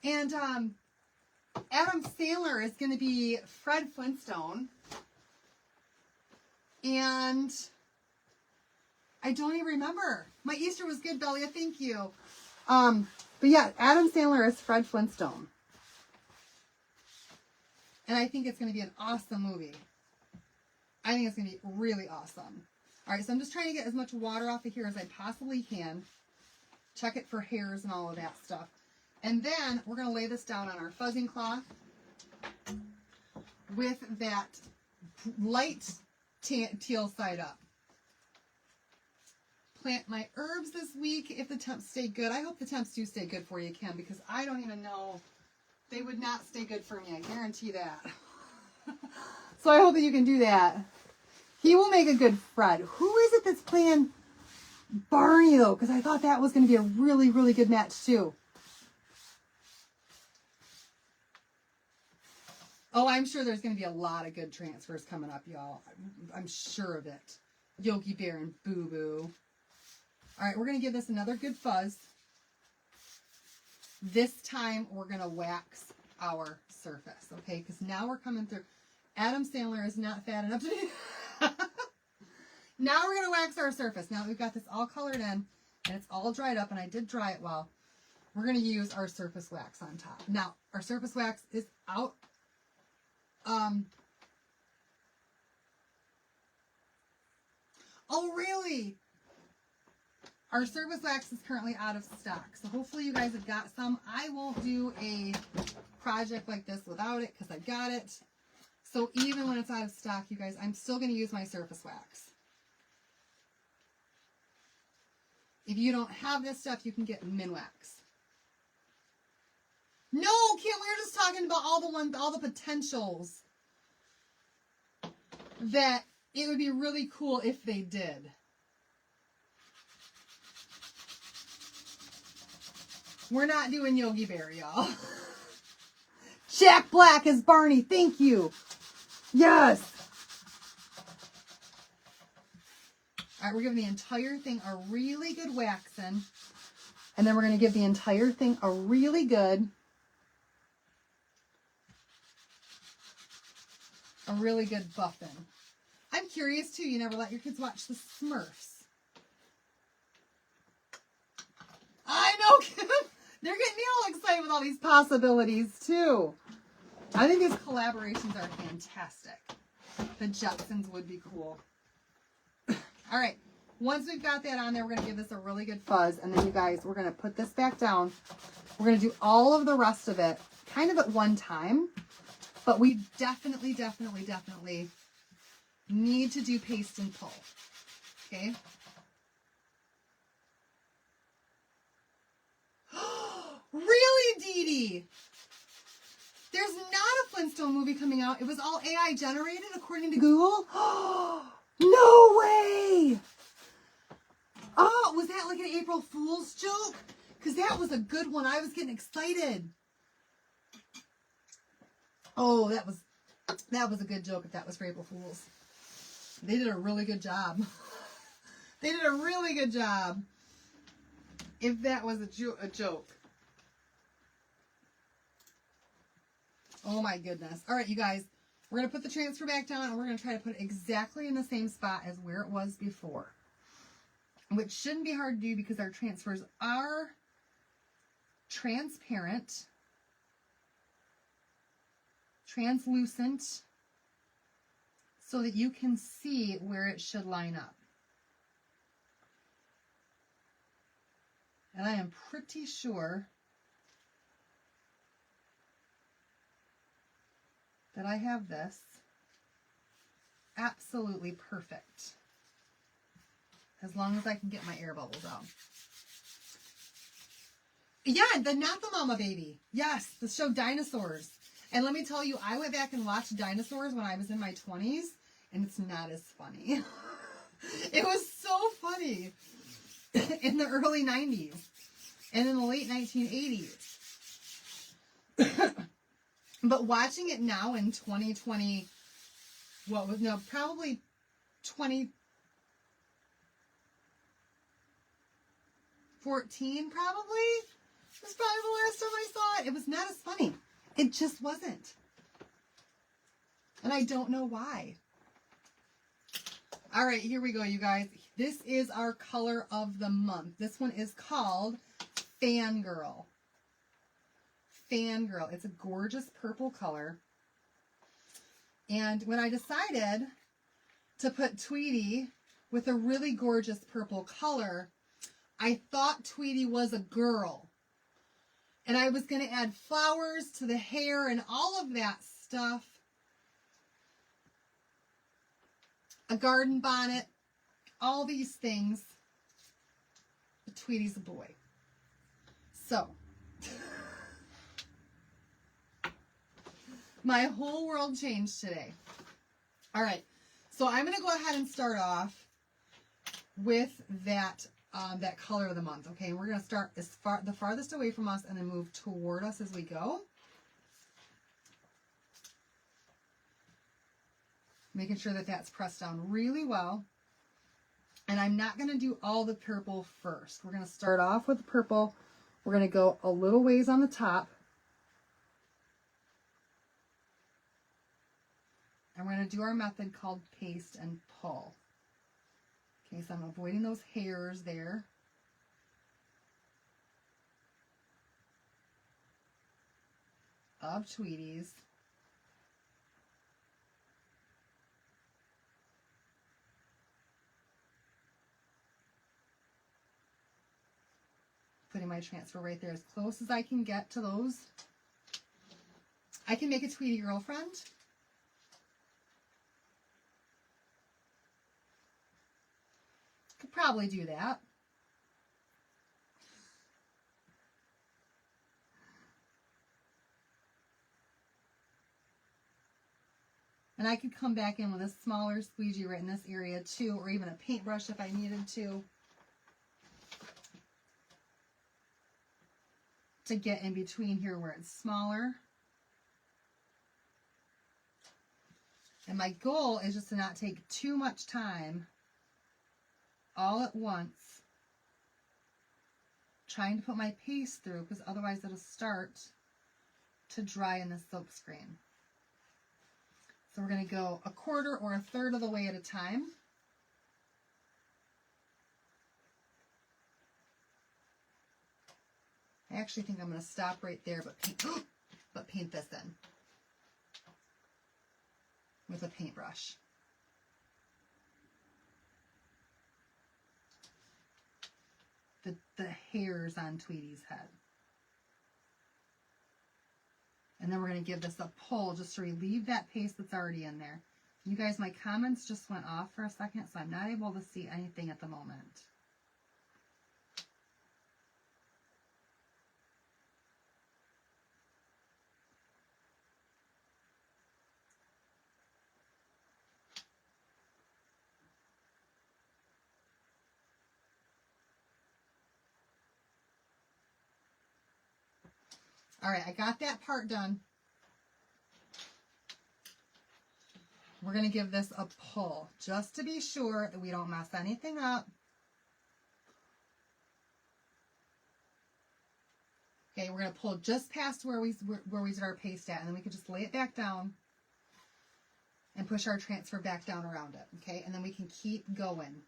And Adam Sandler is going to be Fred Flintstone. And I don't even remember. My Easter was good, Belia. Thank you. But yeah, Adam Sandler is Fred Flintstone. And I think it's going to be an awesome movie. I think it's going to be really awesome. All right, so I'm just trying to get as much water off of here as I possibly can. Check it for hairs and all of that stuff. And then we're going to lay this down on our fuzzing cloth with that light teal side up. Plant my herbs this week if the temps stay good. I hope the temps do stay good for you, Kim, because I don't even know. They would not stay good for me. I guarantee that. So I hope that you can do that. He will make a good Fred. Who is it that's playing Barney, though? Because I thought that was going to be a really, really good match, too. Oh, I'm sure there's going to be a lot of good transfers coming up, y'all. I'm sure of it. Yogi Bear and Boo Boo. All right, we're going to give this another good fuzz. This time, we're going to wax our surface, okay? Because now we're coming through. Adam Sandler is not fat enough to be... Now we're going to wax our surface. Now that we've got this all colored in, and it's all dried up, and I did dry it well, we're going to use our surface wax on top. Now, our surface wax is out. Oh, really? Our surface wax is currently out of stock, so hopefully you guys have got some. I won't do a project like this without it because I've got it. So even when it's out of stock, you guys, I'm still going to use my surface wax. If you don't have this stuff, you can get Minwax. No, Kim, we were just talking about all the potentials that it would be really cool if they did. We're not doing Yogi Bear, y'all. Jack Black as Barney. Thank you. Yes. All right, we're giving the entire thing a really good waxing. And then we're going to give the entire thing a really good buffing. I'm curious, too. You never let your kids watch the Smurfs. I know, Kim. They're getting me all excited with all these possibilities, too. I think these collaborations are fantastic. The Jetsons would be cool. All right. Once we've got that on there, we're going to give this a really good fuzz. And then, you guys, we're going to put this back down. We're going to do all of the rest of it kind of at one time. But we definitely need to do paste and pull. Okay? Really, Dee Dee? There's not a Flintstone movie coming out. It was all AI generated according to Google. No way! Oh, was that like an April Fool's joke? Because that was a good one. I was getting excited. Oh, that was a good joke if that was for April Fool's. They did a really good job. They did a really good job if that was a joke. Oh my goodness. All right, you guys. We're going to put the transfer back down and we're going to try to put it exactly in the same spot as where it was before. Which shouldn't be hard to do because our transfers are transparent, translucent, so that you can see where it should line up. And I am pretty sure that I have this absolutely perfect. As long as I can get my air bubbles out. Yeah, not the Mama Baby. Yes, the show Dinosaurs. And let me tell you, I went back and watched Dinosaurs when I was in my 20s, and it's not as funny. It was so funny. in the early 90s and in the late 1980s. But watching it now in 2020, probably 2014 probably was probably the last time I saw it. It was not as funny. It just wasn't. And I don't know why. All right, here we go, you guys. This is our color of the month. This one is called Fangirl. Fangirl. It's a gorgeous purple color. And when I decided to put Tweety with a really gorgeous purple color, I thought Tweety was a girl. And I was going to add flowers to the hair and all of that stuff. A garden bonnet, all these things. But Tweety's a boy. So, my whole world changed today. All right, so I'm going to go ahead and start off with that that color of the month. Okay, we're going to start the farthest away from us and then move toward us as we go. Making sure that that's pressed down really well. And I'm not going to do all the purple first. We're going to start off with the purple. We're going to go a little ways on the top. And we're going to do our method called paste and pull. Okay, so I'm avoiding those hairs there. Of Tweety's. Putting my transfer right there as close as I can get to those. I can make a Tweety girlfriend. Could probably do that. And I could come back in with a smaller squeegee right in this area too, or even a paintbrush if I needed to get in between here where it's smaller. And my goal is just to not take too much time all at once trying to put my paste through, because otherwise it'll start to dry in the silk screen. So we're going to go a quarter or a third of the way at a time. I actually think I'm going to stop right there, but paint this in with a paintbrush. The hairs on Tweety's head. And then we're going to give this a pull just to relieve that paste that's already in there. You guys, my comments just went off for a second, so I'm not able to see anything at the moment. All right, I got that part done. We're going to give this a pull just to be sure that we don't mess anything up. Okay, we're going to pull just past where we did our paste at, and then we can just lay it back down and push our transfer back down around it. Okay, and then we can keep going.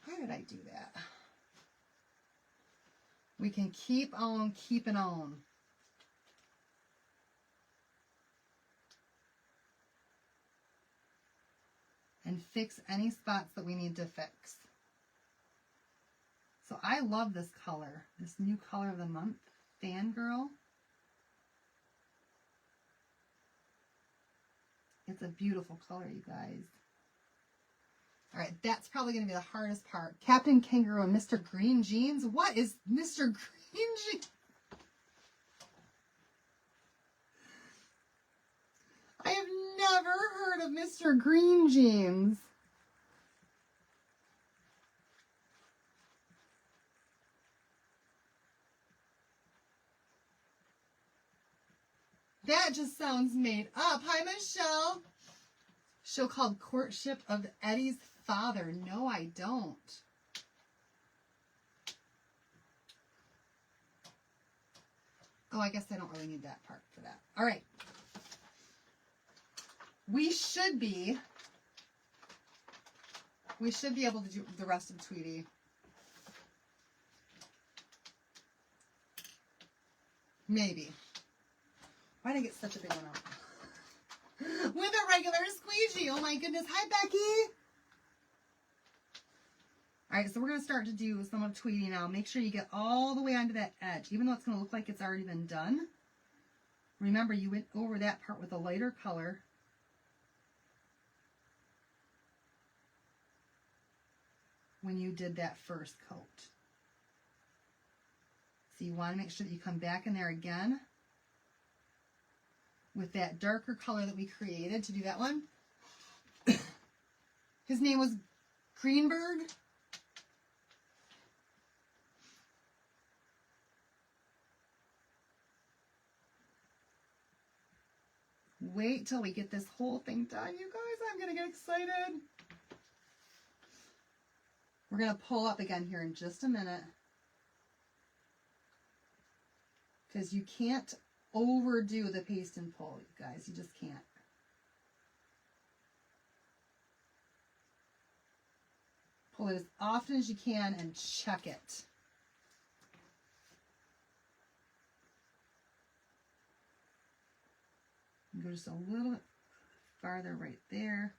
How did I do that? We can keep on keeping on. And fix any spots that we need to fix. So I love this color, this new color of the month, Fangirl. It's a beautiful color, you guys. All right, that's probably going to be the hardest part. Captain Kangaroo and Mr. Green Jeans. What is Mr. Green Jeans? I have never heard of Mr. Green Jeans. That just sounds made up. Hi, Michelle. Show called Courtship of Eddie's Father. No, I don't. Oh, I guess I don't really need that part for that. All right. We should be able to do the rest of Tweety. Maybe. Why did I get such a big one out? With a regular squeegee. Oh my goodness. Hi, Becky. All right, so we're going to start to do some of Tweety now. Make sure you get all the way onto that edge, even though it's going to look like it's already been done. Remember, you went over that part with a lighter color. When you did that first coat. So you want to make sure that you come back in there again with that darker color that we created to do that one. His name was Greenberg. Wait till we get this whole thing done, you guys. I'm going to get excited. We're going to pull up again here in just a minute. Because you can't overdo the paste and pull, you guys. You just can't. Pull it as often as you can and check it. Go just a little bit farther right there.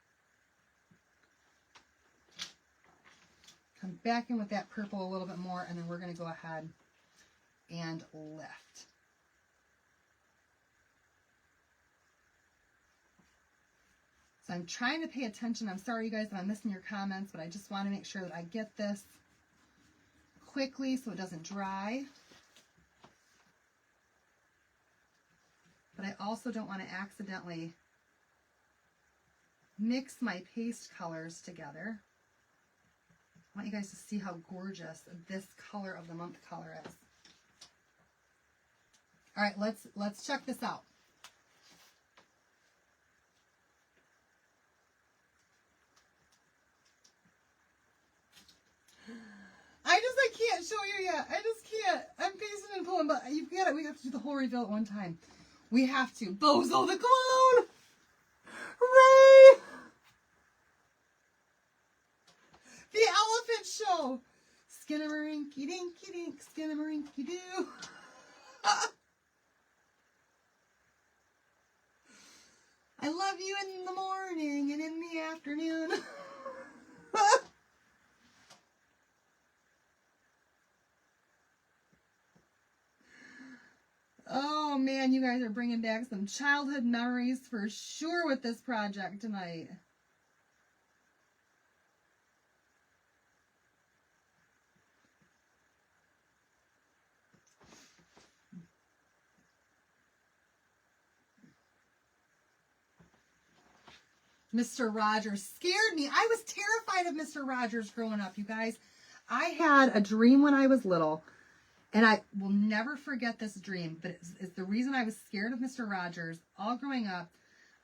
Come back in with that purple a little bit more, and then we're going to go ahead and lift. So I'm trying to pay attention. I'm sorry, you guys, if I'm missing your comments, but I just want to make sure that I get this quickly so it doesn't dry. But I also don't want to accidentally mix my paste colors together. I want you guys to see how gorgeous this color of the month color is. All right, let's check this out. I can't show you yet. I just can't. I'm pasting and pulling, but you get it. We have to do the whole reveal at one time. We have to. Bozo the Clown! Hooray! The Elephant Show! Skinnamarink-y dinky dink, skinnamarink-y doo. I love you in the morning and in the afternoon. Oh man, you guys are bringing back some childhood memories for sure with this project tonight. Mr. Rogers scared me. I was terrified of Mr. Rogers growing up, you guys. I had a dream when I was little, and I will never forget this dream, but it's the reason I was scared of Mr. Rogers. All growing up,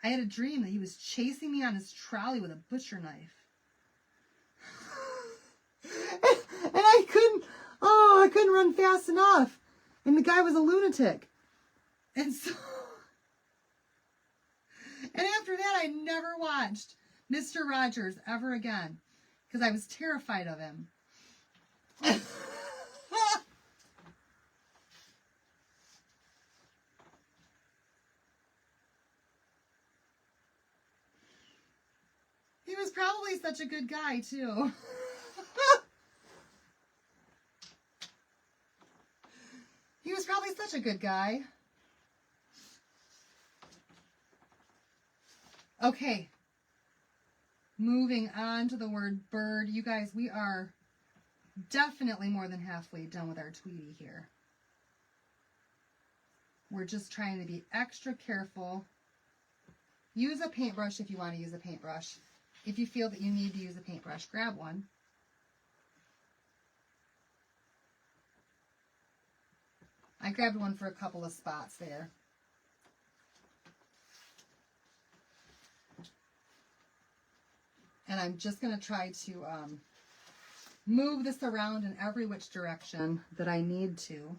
I had a dream that he was chasing me on his trolley with a butcher knife. And I couldn't run fast enough. And the guy was a lunatic. And so... And after that, I never watched Mr. Rogers ever again because I was terrified of him. He was probably such a good guy, too. He was probably such a good guy. Okay, moving on to the word bird. You guys, we are definitely more than halfway done with our Tweety here. We're just trying to be extra careful. Use a paintbrush if you want to use a paintbrush. If you feel that you need to use a paintbrush, grab one. I grabbed one for a couple of spots there. I'm just going to try to move this around in every which direction that I need to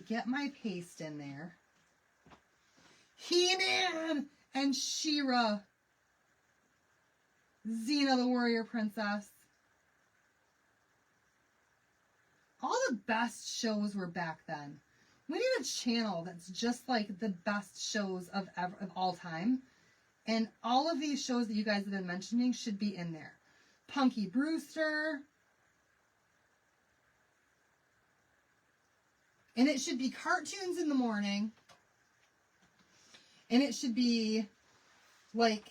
get my paste in there. He-Man and She-Ra. Xena the Warrior Princess. All the best shows were back then. We need a channel that's just like the best shows of all time. And all of these shows that you guys have been mentioning should be in there. Punky Brewster. And it should be cartoons in the morning. And it should be like,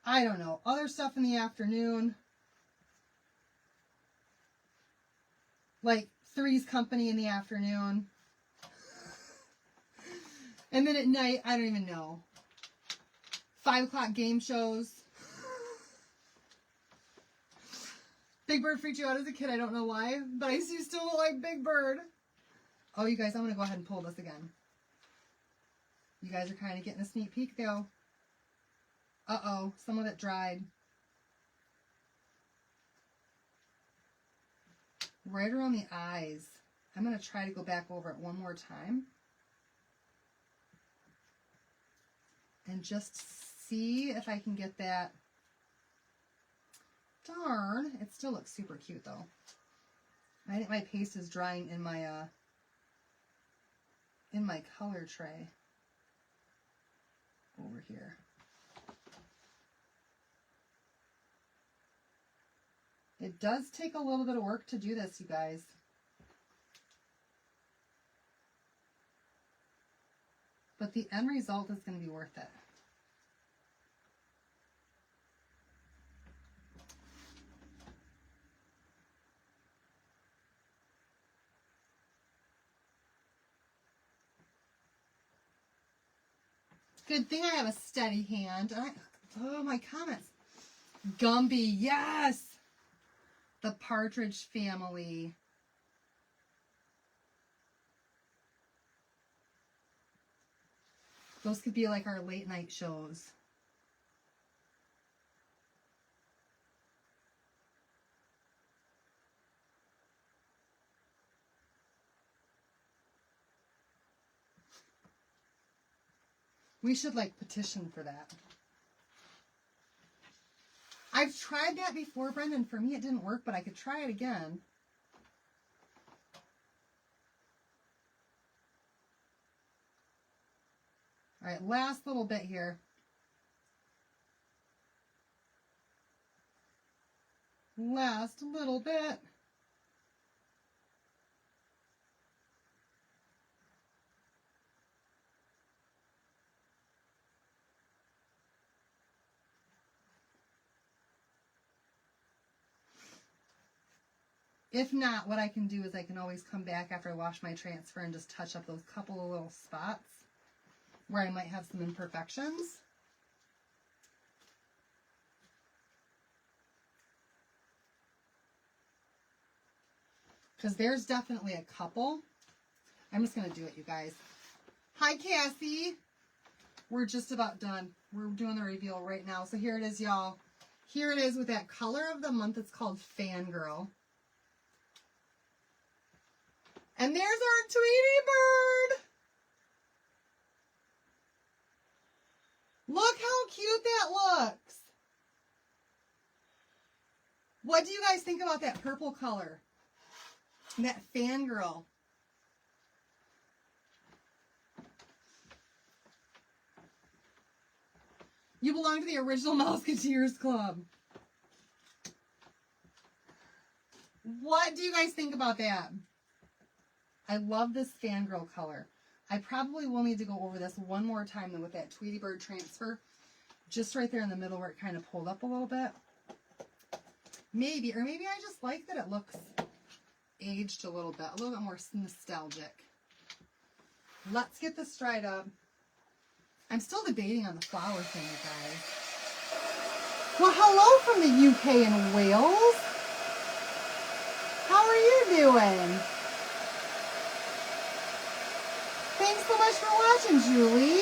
I don't know, other stuff in the afternoon. Like Three's Company in the afternoon. And then at night, I don't even know. 5 o'clock game shows. Big Bird freaked you out as a kid. I don't know why, but I still don't like Big Bird. Oh, you guys, I'm going to go ahead and pull this again. You guys are kind of getting a sneak peek, though. Uh-oh, some of it dried. Right around the eyes. I'm going to try to go back over it one more time. And just see if I can get that. Darn, it still looks super cute, though. I think my paste is drying in my color tray over here. It does take a little bit of work to do this, you guys. But the end result is going to be worth it. Good thing I have a steady hand. Oh, my comments. Gumby, yes! The Partridge Family. Those could be like our late night shows. We should like petition for that. I've tried that before, Brendan. For me, it didn't work, but I could try it again. All right, last little bit here. Last little bit. If not, what I can do is I can always come back after I wash my transfer and just touch up those couple of little spots where I might have some imperfections. Because there's definitely a couple. I'm just going to do it, you guys. Hi, Cassie. We're just about done. We're doing the reveal right now. So here it is, y'all. Here it is with that color of the month. It's called Fangirl. And there's our Tweety Bird. Look how cute that looks. What do you guys think about that purple color? That Fangirl. You belong to the original Mouseketeers Club. What do you guys think about that? I love this Fangirl color. I probably will need to go over this one more time though with that Tweety Bird transfer. Just right there in the middle where it kind of pulled up a little bit. Maybe, or maybe I just like that it looks aged a little bit more nostalgic. Let's get this dried up. I'm still debating on the flower thing, you guys. Well, hello from the UK and Wales. How are you doing? Thanks so much for watching, Julie.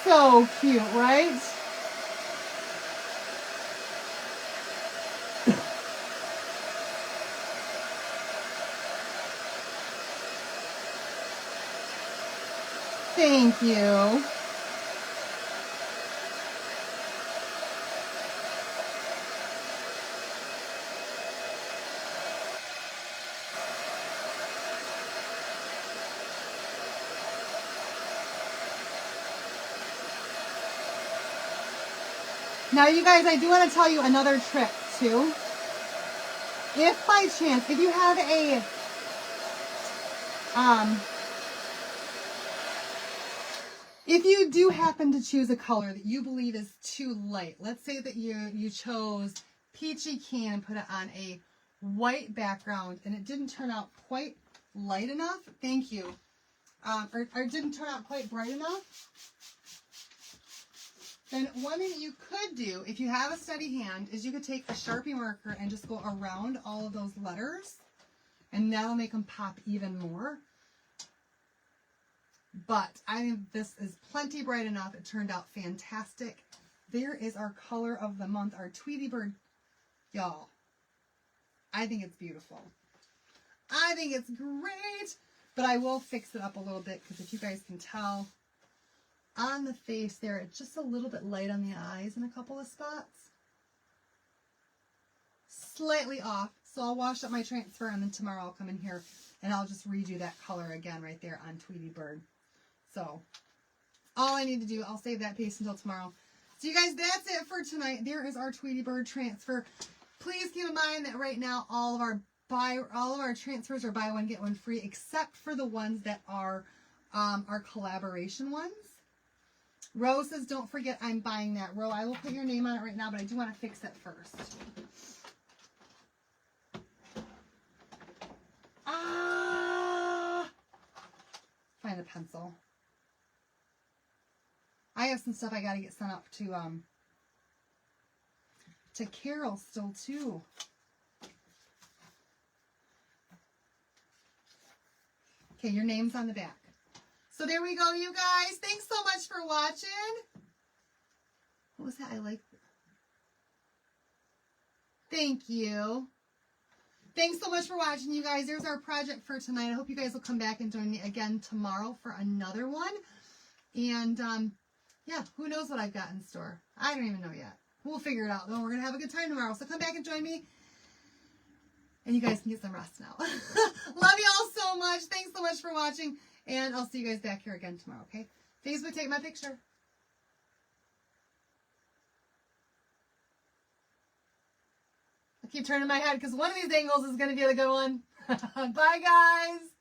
So cute, right? Thank you. Now, you guys, I do want to tell you another trick, too. If by chance, if you have a, if you do happen to choose a color that you believe is too light, let's say that you chose Peachy Keen and put it on a white background and it didn't turn out quite light enough, thank you, or didn't turn out quite bright enough, then one thing that you could do, if you have a steady hand, is you could take a Sharpie marker and just go around all of those letters, and that'll make them pop even more. But I think this is plenty bright enough. It turned out fantastic. There is our color of the month, our Tweety Bird. Y'all, I think it's beautiful. I think it's great. But I will fix it up a little bit, because if you guys can tell, on the face there, it's just a little bit light on the eyes in a couple of spots. Slightly off. So I'll wash up my transfer, and then tomorrow I'll come in here and I'll just redo that color again right there on Tweety Bird. So all I need to do, I'll save that piece until tomorrow. So you guys, that's it for tonight. There is our Tweety Bird transfer. Please keep in mind that right now all of our transfers are buy one get one free, except for the ones that are our collaboration ones. Rose says, don't forget I'm buying that. Ro, I will put your name on it right now, but I do want to fix it first. Find a pencil. I have some stuff I got to get sent up to Carol still too. Okay, your name's on the back. So there we go, you guys. Thanks so much for watching. What was that? I like that. Thank you. Thanks so much for watching, you guys. There's our project for tonight. I hope you guys will come back and join me again tomorrow for another one. And, yeah, who knows what I've got in store. I don't even know yet. We'll figure it out, though. We're going to have a good time tomorrow. So come back and join me. And you guys can get some rest now. Love you all so much. Thanks so much for watching. And I'll see you guys back here again tomorrow, okay? Facebook, take my picture. I keep turning my head because one of these angles is going to be the good one. Bye, guys.